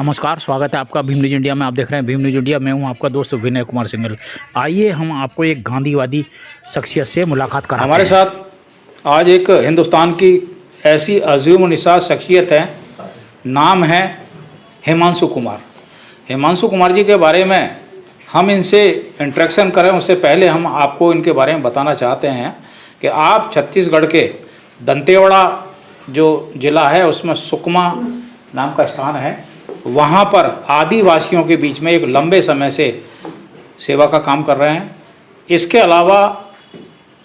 नमस्कार, स्वागत है आपका भीम न्यूज इंडिया में। आप देख रहे हैं भीम न्यूज इंडिया। मैं हूं आपका दोस्त विनय कुमार सिंघल। आइए हम आपको एक गांधीवादी शख्सियत से मुलाकात कराते हैं। हमारे साथ आज एक हिंदुस्तान की ऐसी अज़ीम निसार शख्सियत है, नाम है हिमांशु कुमार। हिमांशु कुमार जी के बारे में हम इनसे इंटरेक्शन करें उससे पहले हम आपको इनके बारे में बताना चाहते हैं कि आप छत्तीसगढ़ के दंतेवाड़ा जो ज़िला है उसमें सुकमा नाम का स्थान है, वहाँ पर आदिवासियों के बीच में एक लंबे समय से सेवा का काम कर रहे हैं। इसके अलावा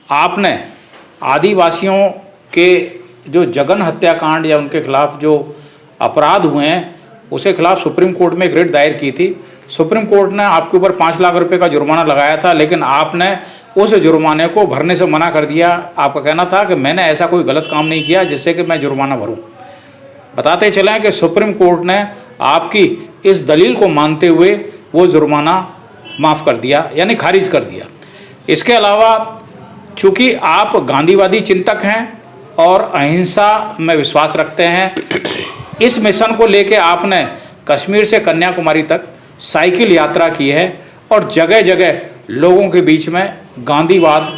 आपने आदिवासियों के जो जघन्य हत्याकांड या उनके खिलाफ जो अपराध हुए हैं उसके खिलाफ सुप्रीम कोर्ट में एक रिट दायर की थी। सुप्रीम कोर्ट ने आपके ऊपर 5 लाख रुपए का जुर्माना लगाया था, लेकिन आपने उस जुर्माने को भरने से मना कर दिया। आपका कहना था कि मैंने ऐसा कोई गलत काम नहीं किया जिससे कि मैं जुर्माना भरूं। बताते चलें कि सुप्रीम कोर्ट ने आपकी इस दलील को मानते हुए वो जुर्माना माफ़ कर दिया, यानी खारिज कर दिया। इसके अलावा चूँकि आप गांधीवादी चिंतक हैं और अहिंसा में विश्वास रखते हैं, इस मिशन को लेके आपने कश्मीर से कन्याकुमारी तक साइकिल यात्रा की है और जगह जगह लोगों के बीच में गांधीवाद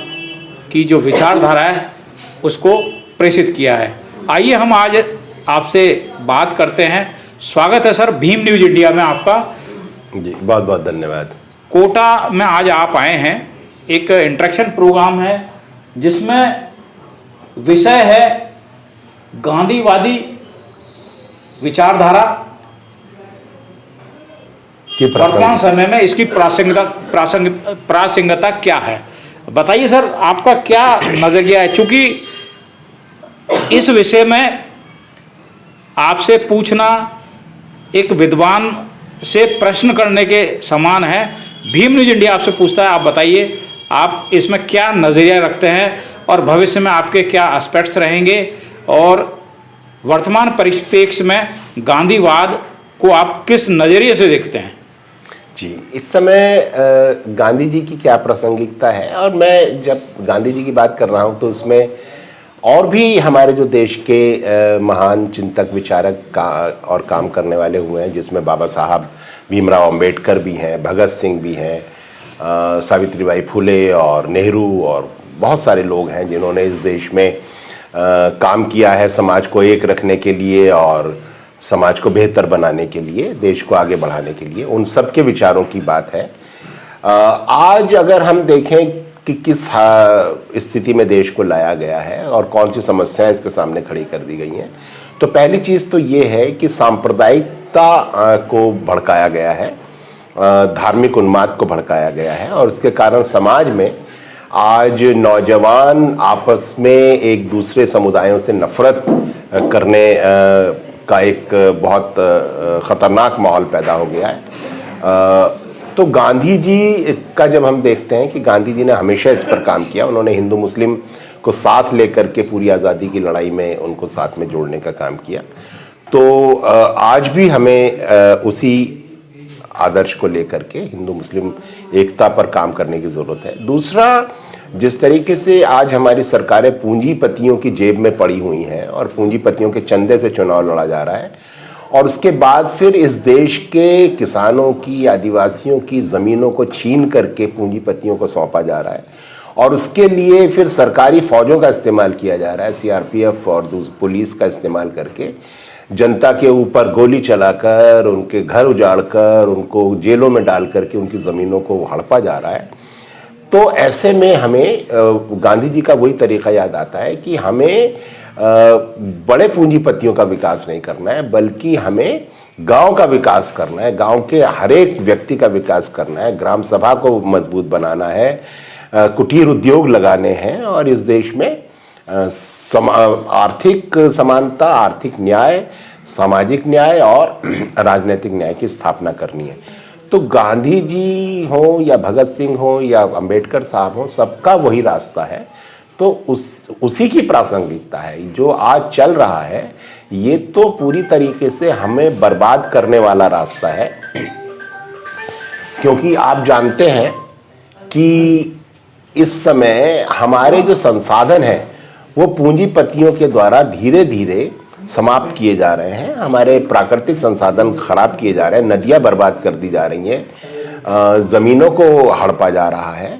की जो विचारधारा है उसको प्रेषित किया है। आइए हम आज आपसे बात करते हैं। स्वागत है सर भीम न्यूज इंडिया में आपका। जी बहुत बहुत धन्यवाद। कोटा में आज आप आए हैं, एक इंटरेक्शन प्रोग्राम है जिसमें विषय है गांधीवादी विचारधारा वर्तमान समय में इसकी प्रासंगिकता क्या है। बताइए सर, आपका क्या नजरिया है? चूंकि इस विषय में आपसे पूछना एक विद्वान से प्रश्न करने के समान है। भीम न्यूज इंडिया आपसे पूछता है, आप बताइए आप इसमें क्या नज़रिया रखते हैं और भविष्य में आपके क्या एस्पेक्ट्स रहेंगे और वर्तमान परिप्रेक्ष्य में गांधीवाद को आप किस नज़रिए से देखते हैं? जी, इस समय गांधी जी की क्या प्रासंगिकता है, और मैं जब गांधी जी की बात कर रहा हूँ तो उसमें और भी हमारे जो देश के महान चिंतक विचारक का और काम करने वाले हुए हैं, जिसमें बाबा साहब भीमराव अंबेडकर भी हैं, भगत सिंह भी हैं, सावित्रीबाई फुले और नेहरू और बहुत सारे लोग हैं जिन्होंने इस देश में काम किया है समाज को एक रखने के लिए और समाज को बेहतर बनाने के लिए, देश को आगे बढ़ाने के लिए। उन सब के विचारों की बात है। आज अगर हम देखें कि किस स्थिति में देश को लाया गया है और कौन सी समस्याएं इसके सामने खड़ी कर दी गई हैं, तो पहली चीज़ तो ये है कि सांप्रदायिकता को भड़काया गया है, धार्मिक उन्माद को भड़काया गया है, और इसके कारण समाज में आज नौजवान आपस में एक दूसरे समुदायों से नफरत करने का एक बहुत ख़तरनाक माहौल पैदा हो गया है। तो गांधी जी का जब हम देखते हैं कि गांधी जी ने हमेशा इस पर काम किया, उन्होंने हिंदू मुस्लिम को साथ लेकर के पूरी आज़ादी की लड़ाई में उनको साथ में जोड़ने का काम किया, तो आज भी हमें उसी आदर्श को लेकर के हिंदू मुस्लिम एकता पर काम करने की ज़रूरत है। दूसरा, जिस तरीके से आज हमारी सरकारें पूंजीपतियों की जेब में पड़ी हुई हैं और पूंजीपतियों के चंदे से चुनाव लड़ा जा रहा है, और उसके बाद फिर इस देश के किसानों की, आदिवासियों की ज़मीनों को छीन करके पूंजीपतियों को सौंपा जा रहा है, और उसके लिए फिर सरकारी फ़ौजों का इस्तेमाल किया जा रहा है, सीआरपीएफ और पुलिस का इस्तेमाल करके जनता के ऊपर गोली चलाकर, उनके घर उजाड़कर, उनको जेलों में डाल करके उनकी ज़मीनों को हड़पा जा रहा है। तो ऐसे में हमें गांधी जी का वही तरीका याद आता है कि हमें बड़े पूंजीपतियों का विकास नहीं करना है, बल्कि हमें गांव का विकास करना है, गांव के हर एक व्यक्ति का विकास करना है, ग्राम सभा को मजबूत बनाना है, कुटीर उद्योग लगाने हैं, और इस देश में आर्थिक समानता, आर्थिक न्याय, सामाजिक न्याय और राजनीतिक न्याय की स्थापना करनी है। तो गांधी जी हो या भगत सिंह हो या अंबेडकर साहब हो, सबका वही रास्ता है। तो उसी की प्रासंगिकता है। जो आज चल रहा है ये तो पूरी तरीके से हमें बर्बाद करने वाला रास्ता है, क्योंकि आप जानते हैं कि इस समय हमारे जो संसाधन हैं वो पूंजीपतियों के द्वारा धीरे धीरे समाप्त किए जा रहे हैं, हमारे प्राकृतिक संसाधन खराब किए जा रहे हैं, नदियां बर्बाद कर दी जा रही हैं, ज़मीनों को हड़पा जा रहा है,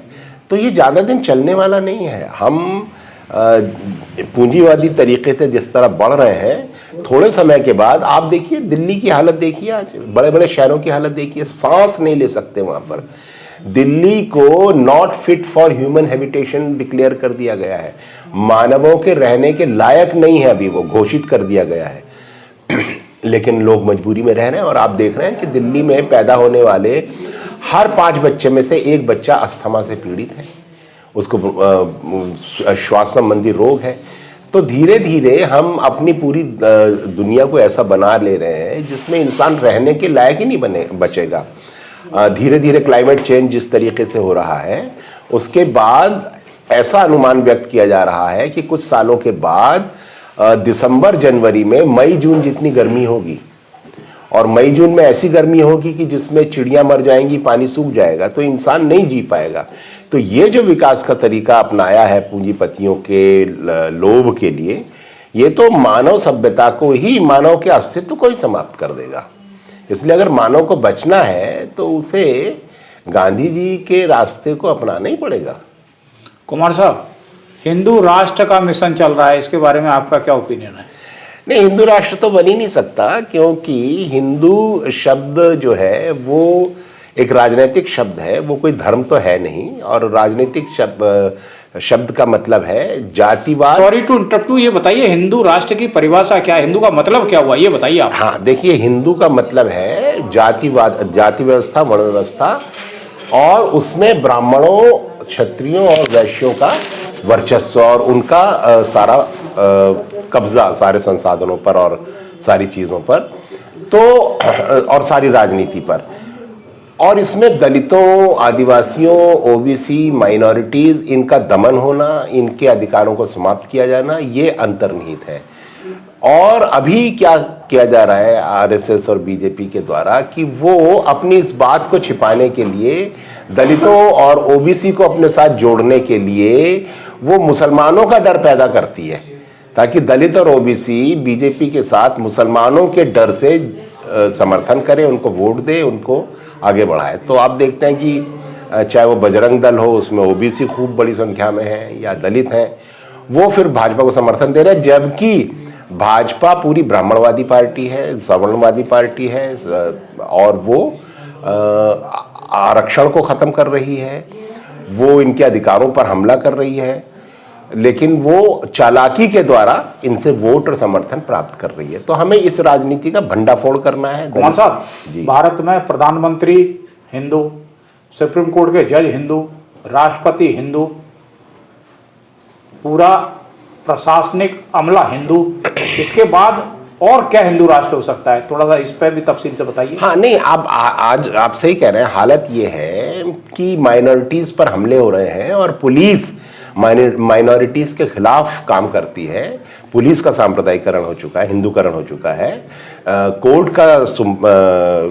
तो ये ज़्यादा दिन चलने वाला नहीं है। हम पूंजीवादी तरीके से जिस तरह बढ़ रहे हैं, थोड़े समय के बाद आप देखिए दिल्ली की हालत देखिए, आज बड़े बड़े शहरों की हालत देखिए, सांस नहीं ले सकते वहाँ पर। दिल्ली को not fit for human habitation declare कर दिया गया है, मानवों के रहने के लायक नहीं है, अभी वो घोषित कर दिया गया है। लेकिन लोग मजबूरी में रह रहे हैं, और आप देख रहे हैं कि दिल्ली में पैदा होने वाले हर 5 बच्चे में से 1 बच्चा अस्थमा से पीड़ित है, उसको श्वास संबंधी रोग है। तो धीरे धीरे हम अपनी पूरी दुनिया को ऐसा बना ले रहे हैं जिसमें इंसान रहने के लायक ही नहीं बचेगा। धीरे धीरे क्लाइमेट चेंज जिस तरीके से हो रहा है, उसके बाद ऐसा अनुमान व्यक्त किया जा रहा है कि कुछ सालों के बाद दिसंबर जनवरी में मई जून जितनी गर्मी होगी, और मई जून में ऐसी गर्मी होगी कि जिसमें चिड़ियां मर जाएंगी, पानी सूख जाएगा, तो इंसान नहीं जी पाएगा। तो ये जो विकास का तरीका अपनाया है पूंजीपतियों के लोभ के लिए, ये तो मानव सभ्यता को ही, मानव के अस्तित्व को ही समाप्त कर देगा। इसलिए अगर मानव को बचना है तो उसे गांधी जी के रास्ते को अपनाना ही पड़ेगा। कुमार साहब, हिंदू राष्ट्र का मिशन चल रहा है, इसके बारे में आपका क्या ओपिनियन है? नहीं, हिंदू राष्ट्र तो बन ही नहीं सकता, क्योंकि हिंदू शब्द जो है वो एक राजनीतिक शब्द है, वो कोई धर्म तो है नहीं। और राजनीतिक शब्द का मतलब है जातिवाद। सॉरी टू इंटरप्ट, ये बताइए हिंदू राष्ट्र की परिभाषा क्या है, हिंदू का मतलब क्या हुआ, ये बताइए आप। हाँ, देखिए, हिंदू का मतलब है जातिवाद, जाति व्यवस्था, वर्ण व्यवस्था, और उसमें ब्राह्मणों, क्षत्रियों और वैश्यों का वर्चस्व, और उनका सारा कब्जा सारे संसाधनों पर और सारी चीज़ों पर, तो और सारी राजनीति पर। और इसमें दलितों, आदिवासियों, ओबीसी, माइनॉरिटीज़, इनका दमन होना, इनके अधिकारों को समाप्त किया जाना, ये अंतर्निहित है। और अभी क्या किया जा रहा है आरएसएस और बीजेपी के द्वारा कि वो अपनी इस बात को छिपाने के लिए, दलितों और ओबीसी को अपने साथ जोड़ने के लिए वो मुसलमानों का डर पैदा करती है, ताकि दलित और ओबीसी बीजेपी के साथ मुसलमानों के डर से समर्थन करें, उनको वोट दे, उनको आगे बढ़ाए। तो आप देखते हैं कि चाहे वो बजरंग दल हो, उसमें ओबीसी खूब बड़ी संख्या में है, या दलित हैं, वो फिर भाजपा को समर्थन दे रहे हैं, जबकि भाजपा पूरी ब्राह्मणवादी पार्टी है, सवर्णवादी पार्टी है, और वो आरक्षण को ख़त्म कर रही है, वो इनके अधिकारों पर हमला कर रही है, लेकिन वो चालाकी के द्वारा इनसे वोट और समर्थन प्राप्त कर रही है। तो हमें इस राजनीति का भंडाफोड़ करना है। कुमार साहब, भारत में प्रधानमंत्री हिंदू, सुप्रीम कोर्ट के जज हिंदू, राष्ट्रपति हिंदू, पूरा प्रशासनिक अमला हिंदू, इसके बाद और क्या हिंदू राष्ट्र हो सकता है? थोड़ा सा इस पर भी तफसील से बताइए। हाँ, नहीं, आप आज आप सही कह रहे हैं। हालत ये है कि माइनॉरिटीज़ पर हमले हो रहे हैं, और पुलिस माइनॉरिटीज़ के खिलाफ काम करती है। पुलिस का सांप्रदायिकरण हो चुका है, हिंदूकरण हो चुका है, कोर्ट का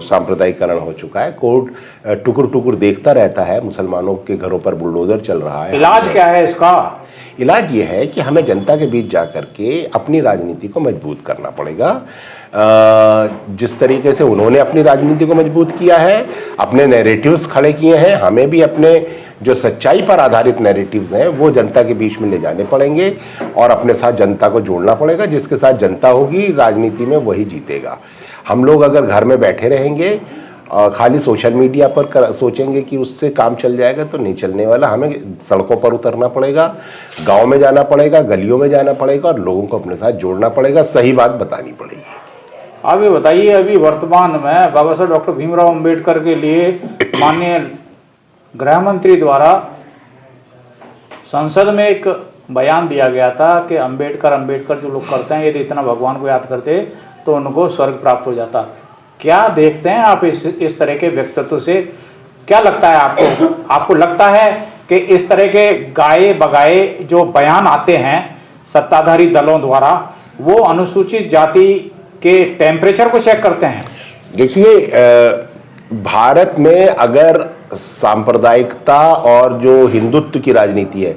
सांप्रदायिकरण हो चुका है, कोर्ट टुकुर टुकुर देखता रहता है, मुसलमानों के घरों पर बुलडोजर चल रहा है। इलाज क्या है इसका? इलाज ये है कि हमें जनता के बीच जा करके अपनी राजनीति को मजबूत करना पड़ेगा। जिस तरीके से उन्होंने अपनी राजनीति को मजबूत किया है, अपने नैरेटिव्स खड़े किए हैं, हमें भी अपने जो सच्चाई पर आधारित नैरेटिव्स हैं वो जनता के बीच में ले जाने पड़ेंगे, और अपने साथ जनता को जोड़ना पड़ेगा। जिसके साथ जनता होगी राजनीति में, वही जीतेगा। हम लोग अगर घर में बैठे रहेंगे, खाली सोशल मीडिया पर सोचेंगे कि उससे काम चल जाएगा, तो नहीं चलने वाला। हमें सड़कों पर उतरना पड़ेगा, गांव में जाना पड़ेगा, गलियों में जाना पड़ेगा, और लोगों को अपने साथ जोड़ना पड़ेगा, सही बात बतानी पड़ेगी। आप ये बताइए, अभी वर्तमान में बाबा साहब डॉक्टर भीमराव अंबेडकर के लिए माननीय गृह मंत्री द्वारा संसद में एक बयान दिया गया था कि अंबेडकर जो लोग करते हैं, यदि इतना भगवान को याद करते तो उनको स्वर्ग प्राप्त हो जाता। क्या देखते हैं आप इस तरह के व्यक्तित्व से? क्या लगता है आपको? आपको लगता है कि इस तरह के गाए बगाए जो बयान आते हैं सत्ताधारी दलों द्वारा, वो अनुसूचित जाति के टेम्परेचर को चेक करते हैं? देखिए, भारत में अगर सांप्रदायिकता और जो हिंदुत्व की राजनीति है,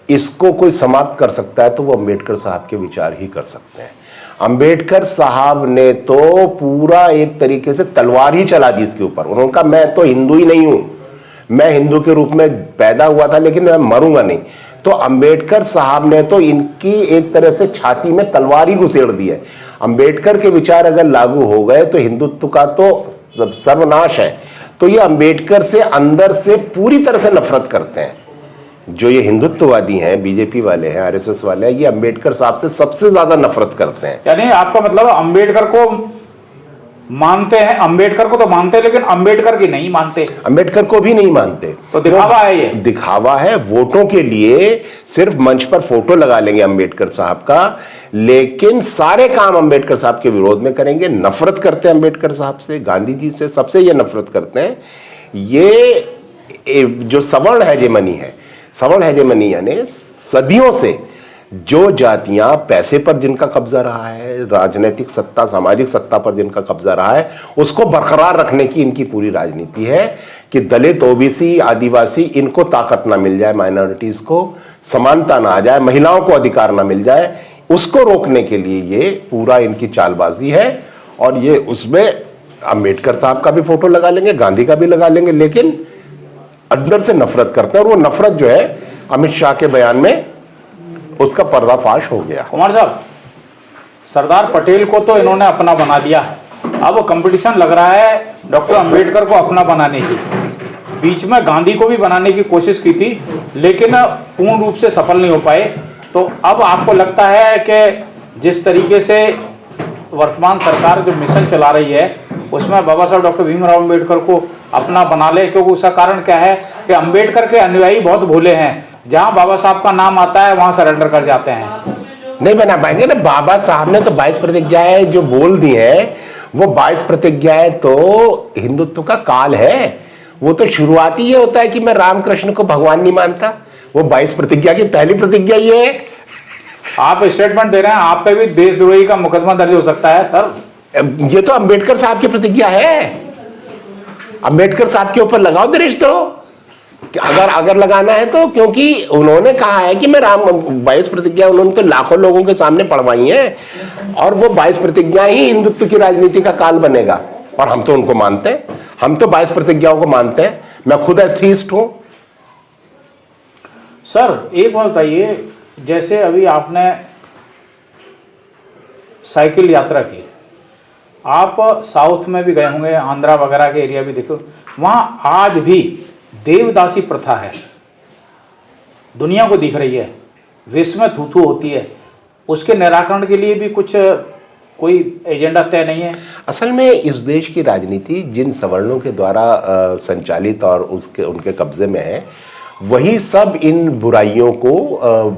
इसको कोई समाप्त कर सकता है तो वो अंबेडकर साहब के विचार ही कर सकते हैं। अंबेडकर साहब ने तो पूरा एक तरीके से तलवार ही चला दी इसके ऊपर। उन्होंने कहा मैं तो हिंदू ही नहीं हूं, मैं हिंदू के रूप में पैदा हुआ था लेकिन मैं मरूंगा नहीं। तो अंबेडकर साहब ने तो इनकी एक तरह से छाती में तलवार ही घुसेड़ दी है। अंबेडकर के विचार अगर लागू हो गए तो हिंदुत्व का तो सर्वनाश है। तो ये अंबेडकर से अंदर से पूरी तरह से नफरत करते हैं। जो ये हिंदुत्ववादी हैं, बीजेपी वाले हैं, आरएसएस वाले हैं, ये अंबेडकर साहब से सबसे ज्यादा नफरत करते हैं। यानी आपका मतलब अंबेडकर को मानते हैं, अंबेडकर को तो मानते हैं लेकिन अंबेडकर की नहीं मानते, अंबेडकर को भी नहीं मानते। तो दिखावा है, ये दिखावा है। वोटों के लिए सिर्फ मंच पर फोटो लगा लेंगे अंबेडकर साहब का, लेकिन सारे काम अंबेडकर साहब के विरोध में करेंगे। नफरत करते हैं अंबेडकर साहब से, गांधी जी से, सबसे ये नफरत करते हैं। ये जो सवर्ण हेजेमनी है, सवर्ण हेजेमनी यानी सदियों से जो जातियां पैसे पर जिनका कब्जा रहा है, राजनीतिक सत्ता, सामाजिक सत्ता पर जिनका कब्जा रहा है, उसको बरकरार रखने की इनकी पूरी राजनीति है कि दलित, ओबीसी, आदिवासी, इनको ताकत ना मिल जाए, माइनॉरिटीज को समानता ना आ जाए, महिलाओं को अधिकार ना मिल जाए, उसको रोकने के लिए ये पूरा इनकी चालबाजी है। और ये उसमें अंबेडकर साहब का भी फोटो लगा लेंगे, गांधी का भी लगा लेंगे, लेकिन अंदर से नफरत करते हैं। और वो नफरत जो है अमित शाह के बयान में उसका पर्दाफाश हो गया। कुमार साहब, सरदार पटेल को तो इन्होंने अपना बना दिया, अब कंपटीशन लग रहा है डॉक्टर अंबेडकर को अपना बनाने की। बीच में गांधी को भी बनाने की कोशिश की थी लेकिन पूर्ण रूप से सफल नहीं हो पाए। तो अब आपको लगता है कि जिस तरीके से वर्तमान सरकार जो मिशन चला रही है उसमें बाबा साहब डॉक्टर भीमराव अंबेडकर को अपना बना ले, क्योंकि उसका कारण क्या है कि अंबेडकर के अनुयायी बहुत भोले हैं, जहां बाबा साहब का नाम आता है वहां सरेंडर कर जाते हैं। नहीं बना पाएंगे ना। बाबा साहब ने तो 22 प्रतिज्ञाएं जो बोल दी हैं, वो 22 प्रतिज्ञाएं तो हिंदुत्व का काल है। वो तो शुरुआती ये होता है कि मैं रामकृष्ण को भगवान नहीं मानता। वो 22 प्रतिज्ञा की पहली प्रतिज्ञा ये है। आप स्टेटमेंट दे रहे हैं, आप पे भी देशद्रोही का मुकदमा दर्ज हो सकता है सर। ये तो अंबेडकर साहब की प्रतिज्ञा है। अंबेडकर साहब के ऊपर लगाओ दृष्टि तो, अगर लगाना है तो, क्योंकि उन्होंने कहा है कि मैं 22 प्रतिज्ञा उन्होंने तो लाखों लोगों के सामने पढ़वाई हैं, और वो 22 प्रतिज्ञा ही हिंदुत्व की राजनीति का काल बनेगा। और हम तो उनको मानते हैं, हम तो 22 प्रतिज्ञाओं को मानते हैं। मैं खुद एस्थीस्ट हूं। सर एक बात बताइए, जैसे अभी आपने साइकिल यात्रा की, आप साउथ में भी गए होंगे, आंध्रा वगैरह के एरिया भी देखो, वहां आज भी देवदासी प्रथा है, दुनिया को दिख रही है, विश्व में थू-थू होती है। उसके निराकरण के लिए भी कुछ कोई एजेंडा तय नहीं है? असल में इस देश की राजनीति जिन सवर्णों के द्वारा संचालित और उनके कब्जे में है, वही सब इन बुराइयों को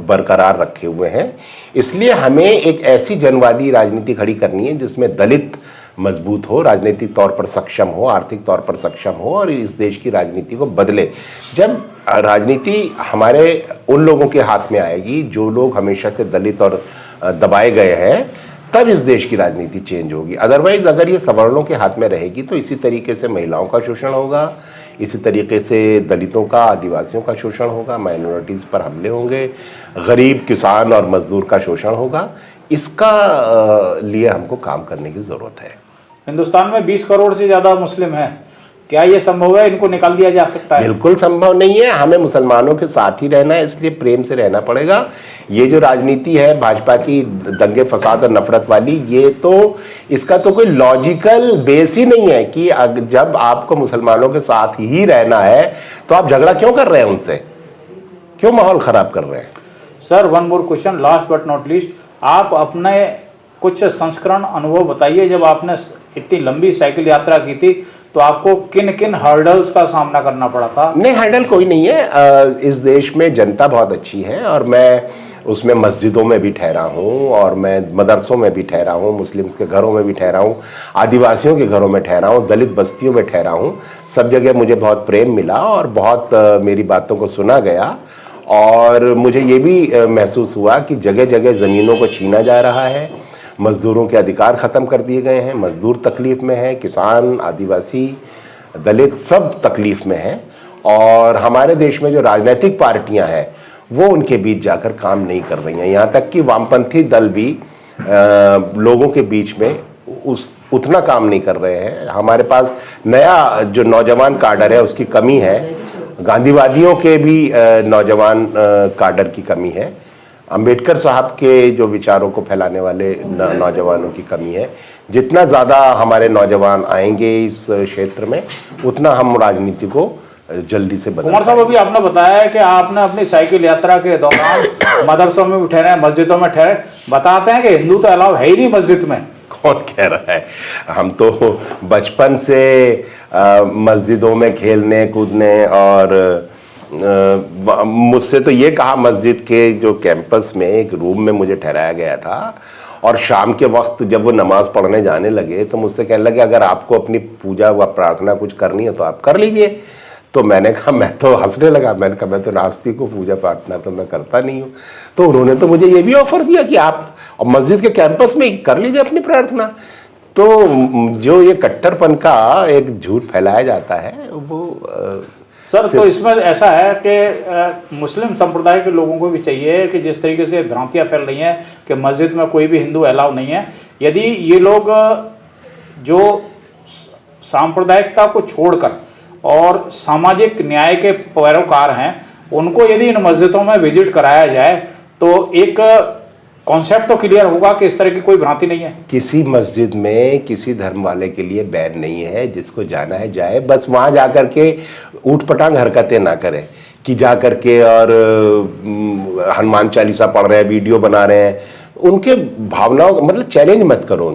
बरकरार रखे हुए हैं। इसलिए हमें एक ऐसी जनवादी राजनीति खड़ी करनी है जिसमें दलित मजबूत हो, राजनीतिक तौर पर सक्षम हो, आर्थिक तौर पर सक्षम हो, और इस देश की राजनीति को बदले। जब राजनीति हमारे उन लोगों के हाथ में आएगी जो लोग हमेशा से दलित और दबाए गए हैं, तब इस देश की राजनीति चेंज होगी। अदरवाइज अगर ये सवर्णों के हाथ में रहेगी तो इसी तरीके से महिलाओं का शोषण होगा, इसी तरीके से दलितों का, आदिवासियों का शोषण होगा, माइनॉरिटीज़ पर हमले होंगे, गरीब, किसान और मजदूर का शोषण होगा। इसका लिए हमको काम करने की ज़रूरत है। हिंदुस्तान में 20 करोड़ से ज़्यादा मुस्लिम हैं, क्या ये संभव है? इनको निकाल दिया जा सकता है? बिल्कुल संभव नहीं है। हमें मुसलमानों के साथ ही रहना है, इसलिए प्रेम से रहना पड़ेगा। ये जो राजनीति है भाजपा की दंगे फसाद और नफरत वाली, ये तो इसका तो कोई लॉजिकल बेस ही नहीं है कि जब आपको मुसलमानों के साथ ही रहना है तो आप झगड़ा क्यों कर रहे हैं उनसे, क्यों माहौल खराब कर रहे हैं? Sir one more question, last but not least, आप अपने कुछ संस्करण अनुभव बताइए। जब आपने इतनी लंबी साइकिल यात्रा की थी तो आपको किन किन हर्डल्स का सामना करना पड़ा था? नहीं, हर्डल कोई नहीं है। इस देश में जनता बहुत अच्छी है और मैं उसमें मस्जिदों में भी ठहरा हूँ, और मैं मदरसों में भी ठहरा हूँ, मुस्लिम्स के घरों में भी ठहरा हूँ, आदिवासियों के घरों में ठहरा हूँ, दलित बस्तियों में ठहरा हूँ। सब जगह मुझे बहुत प्रेम मिला और बहुत मेरी बातों को सुना गया। और मुझे ये भी महसूस हुआ कि जगह जगह ज़मीनों को छीना जा रहा है, मज़दूरों के अधिकार ख़त्म कर दिए गए हैं, मज़दूर तकलीफ़ में है, किसान, आदिवासी, दलित सब तकलीफ़ में हैं। और हमारे देश में जो राजनीतिक पार्टियां हैं वो उनके बीच जाकर काम नहीं कर रही हैं। यहाँ तक कि वामपंथी दल भी लोगों के बीच में उस उतना काम नहीं कर रहे हैं। हमारे पास नया जो नौजवान काडर है उसकी कमी है, गांधीवादियों के भी नौजवान काडर की कमी है, अंबेडकर साहब के जो विचारों को फैलाने वाले नौजवानों की कमी है। जितना ज़्यादा हमारे नौजवान आएंगे इस क्षेत्र में उतना हम राजनीति को जल्दी से बदल कुमार साहब, अभी आपने बताया है कि आपने अपनी साइकिल यात्रा के दौरान मदरसों में भी ठहरे, मस्जिदों में ठहरे, बताते हैं कि हिंदू तो अलाउ है ही नहीं मस्जिद में। कौन कह रहा है? हम तो बचपन से मस्जिदों में खेलने कूदने, और मुझसे तो ये कहा मस्जिद के जो कैंपस में एक रूम में मुझे ठहराया गया था, और शाम के वक्त जब वो नमाज पढ़ने जाने लगे तो मुझसे कहने लगे अगर आपको अपनी पूजा व प्रार्थना कुछ करनी है तो आप कर लीजिए। तो मैंने कहा, मैं तो हंसने लगा, मैंने कहा मैं तो नास्तिक हूँ, पूजा प्रार्थना तो मैं करता नहीं हूँ। तो उन्होंने तो मुझे ये भी ऑफर दिया कि आप मस्जिद के कैंपस में कर लीजिए अपनी प्रार्थना। तो जो ये कट्टरपन का एक झूठ फैलाया जाता है वो सर, तो इसमें ऐसा है कि मुस्लिम संप्रदाय के लोगों को भी चाहिए कि जिस तरीके से भ्रांतियां फैल रही हैं कि मस्जिद में कोई भी हिंदू अलाउ नहीं है, यदि ये लोग जो सांप्रदायिकता को छोड़कर और सामाजिक न्याय के पैरोकार हैं उनको यदि इन मस्जिदों में विजिट कराया जाए तो एक कॉन्सेप्ट तो क्लियर होगा कि इस तरह की कोई भ्रांति नहीं है। किसी मस्जिद में किसी धर्म वाले के लिए बैन नहीं है, जिसको जाना है जाए, बस वहाँ जाकर के ऊटपटांग हरकतें ना करें कि जाकर के और हनुमान चालीसा पढ़ रहे हैं, वीडियो बना रहे हैं, उनके भावनाओं मतलब चैलेंज मत करो,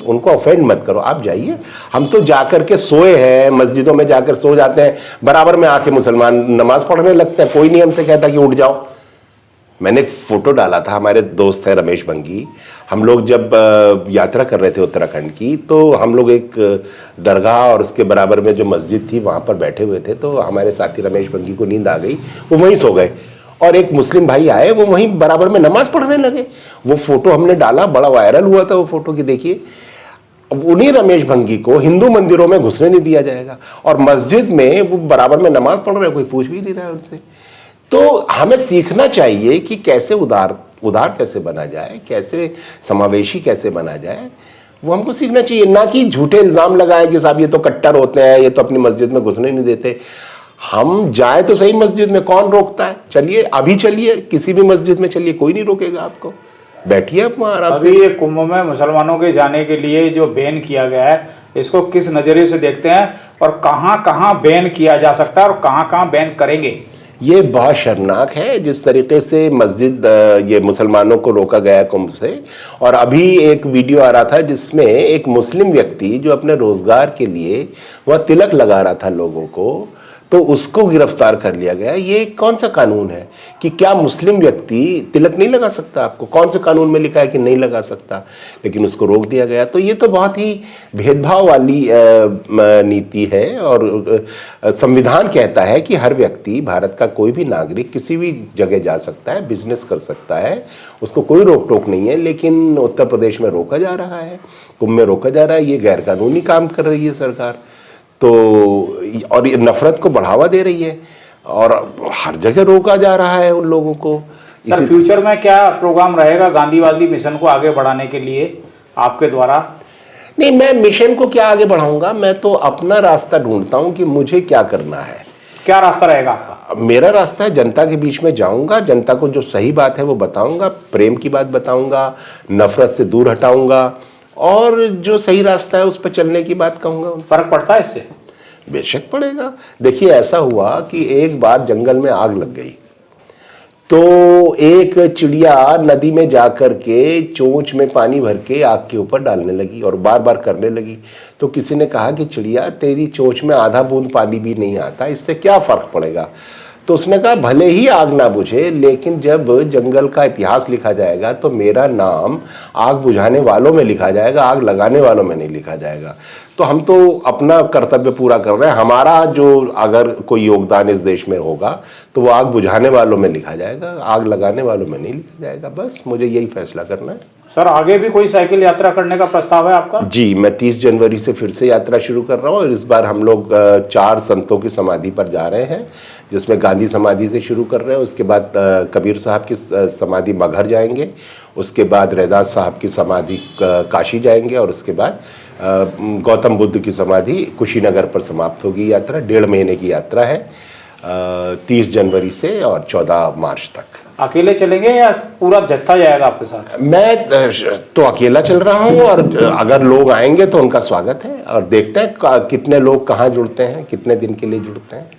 उनको ऑफेंड मत करो। आप जाइए, हम तो जाकर के सोए हैं, मस्जिदों में जाकर सो जाते हैं, बराबर में आके मुसलमान नमाज पढ़ने लगते हैं, कोई नहीं हमसे कहता कि उठ जाओ। मैंने फोटो डाला था, हमारे दोस्त है रमेश बंगी, हम लोग जब यात्रा कर रहे थे उत्तराखंड की, तो हम लोग एक दरगाह और उसके बराबर में जो मस्जिद थी वहाँ पर बैठे हुए थे, तो हमारे साथी रमेश बंगी को नींद आ गई, वो वहीं सो गए, और एक मुस्लिम भाई आए, वो वहीं बराबर में नमाज पढ़ने लगे। वो फोटो हमने डाला, बड़ा वायरल हुआ था वो फोटो की, देखिए। अब उन्हीं रमेश भंगी को हिंदू मंदिरों में घुसने नहीं दिया जाएगा, और मस्जिद में वो बराबर में नमाज पढ़ रहे, कोई पूछ भी नहीं रहा है उनसे। तो हमें सीखना चाहिए कि कैसे उदार कैसे बना जाए, कैसे समावेशी कैसे बना जाए, वो हमको सीखना चाहिए, ना कि झूठे इल्जाम लगाए कि साहब ये तो कट्टर होते हैं, ये तो अपनी मस्जिद में घुसने नहीं देते। हम जाए तो सही मस्जिद में, कौन रोकता है? चलिए, अभी चलिए, किसी भी मस्जिद में चलिए, कोई नहीं रोकेगा आपको, बैठिए आप वहाँ आराम से। अभी ये कुंभ में मुसलमानों के जाने के लिए जो बैन किया गया है, इसको किस नज़रिए से देखते हैं और कहाँ कहाँ बैन किया जा सकता है और कहाँ कहाँ बैन करेंगे? ये बहुत शर्मनाक है जिस तरीके से मस्जिद ये मुसलमानों को रोका गया कुंभ से। और अभी एक वीडियो आ रहा था जिसमें एक मुस्लिम व्यक्ति जो अपने रोजगार के लिए वह तिलक लगा रहा था लोगों को, तो उसको गिरफ्तार कर लिया गया। ये कौन सा कानून है कि क्या मुस्लिम व्यक्ति तिलक नहीं लगा सकता? आपको कौन से कानून में लिखा है कि नहीं लगा सकता? लेकिन उसको रोक दिया गया। तो ये तो बहुत ही भेदभाव वाली नीति है। और संविधान कहता है कि हर व्यक्ति, भारत का कोई भी नागरिक किसी भी जगह जा सकता है, बिजनेस कर सकता है, उसको कोई रोक टोक नहीं है। लेकिन उत्तर प्रदेश में रोका जा रहा है, कुंभ में रोका जा रहा है। ये गैरकानूनी काम कर रही है सरकार, तो और ये नफरत को बढ़ावा दे रही है और हर जगह रोका जा रहा है उन लोगों को। सर, फ्यूचर में क्या प्रोग्राम रहेगा गांधीवादी मिशन को आगे बढ़ाने के लिए आपके द्वारा? नहीं, मैं मिशन को क्या आगे बढ़ाऊंगा, मैं तो अपना रास्ता ढूंढता हूं कि मुझे क्या करना है। क्या रास्ता रहेगा? मेरा रास्ता है, जनता के बीच में जाऊंगा, जनता को जो सही बात है वो बताऊंगा, प्रेम की बात बताऊंगा, नफरत से दूर हटाऊंगा, और जो सही रास्ता है उस पर चलने की बात कहूंगा। फर्क पड़ता है इससे? बेशक पड़ेगा। देखिए, ऐसा हुआ कि एक बार जंगल में आग लग गई, तो एक चिड़िया नदी में जाकर के चोंच में पानी भर के आग के ऊपर डालने लगी और बार बार करने लगी। तो किसी ने कहा कि चिड़िया, तेरी चोंच में आधा बूंद पानी भी नहीं आता, इससे क्या फर्क पड़ेगा? तो उसने कहा, भले ही आग ना बुझे, लेकिन जब जंगल का इतिहास लिखा जाएगा तो मेरा नाम आग बुझाने वालों में लिखा जाएगा, आग लगाने वालों में नहीं लिखा जाएगा। तो हम तो अपना कर्तव्य पूरा कर रहे हैं। हमारा जो अगर कोई योगदान इस देश में होगा तो वो आग बुझाने वालों में लिखा जाएगा, आग लगाने वालों में नहीं लिखा जाएगा। बस मुझे यही फैसला करना है। सर आगे भी कोई साइकिल यात्रा करने का प्रस्ताव है आपका? जी, मैं 30 जनवरी से फिर से यात्रा शुरू कर रहा हूँ और इस बार हम लोग 4 संतों की समाधि पर जा रहे हैं, जिसमें गांधी समाधि से शुरू कर रहे हैं। उसके बाद कबीर साहब की समाधि मगहर जाएंगे, उसके बाद रैदास साहब की समाधि काशी जाएंगे और उसके बाद गौतम बुद्ध की समाधि कुशीनगर पर समाप्त होगी। यात्रा 1.5 महीने की यात्रा है, 30 जनवरी से और 14 मार्च तक। अकेले चलेंगे या पूरा जत्था जाएगा आपके साथ? मैं तो अकेला चल रहा हूँ और अगर लोग आएंगे तो उनका स्वागत है और देखते हैं कितने लोग कहाँ जुड़ते हैं, कितने दिन के लिए जुड़ते हैं।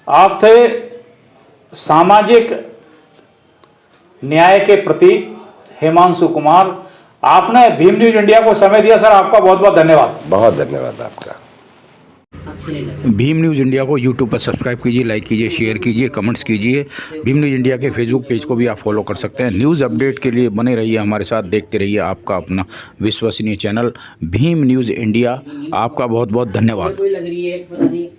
आप थे सामाजिक न्याय के प्रतीक हिमांशु कुमार, आपने भीम न्यूज इंडिया को समय दिया सर, आपका बहुत बहुत धन्यवाद। बहुत धन्यवाद आपका। भीम न्यूज़ इंडिया को यूट्यूब पर सब्सक्राइब कीजिए, लाइक कीजिए, शेयर कीजिए, कमेंट्स कीजिए। भीम न्यूज़ इंडिया के फेसबुक पेज को भी आप फॉलो कर सकते हैं। न्यूज़ अपडेट के लिए बने रहिए हमारे साथ, देखते रहिए आपका अपना विश्वसनीय चैनल भीम न्यूज़ इंडिया। आपका बहुत बहुत धन्यवाद।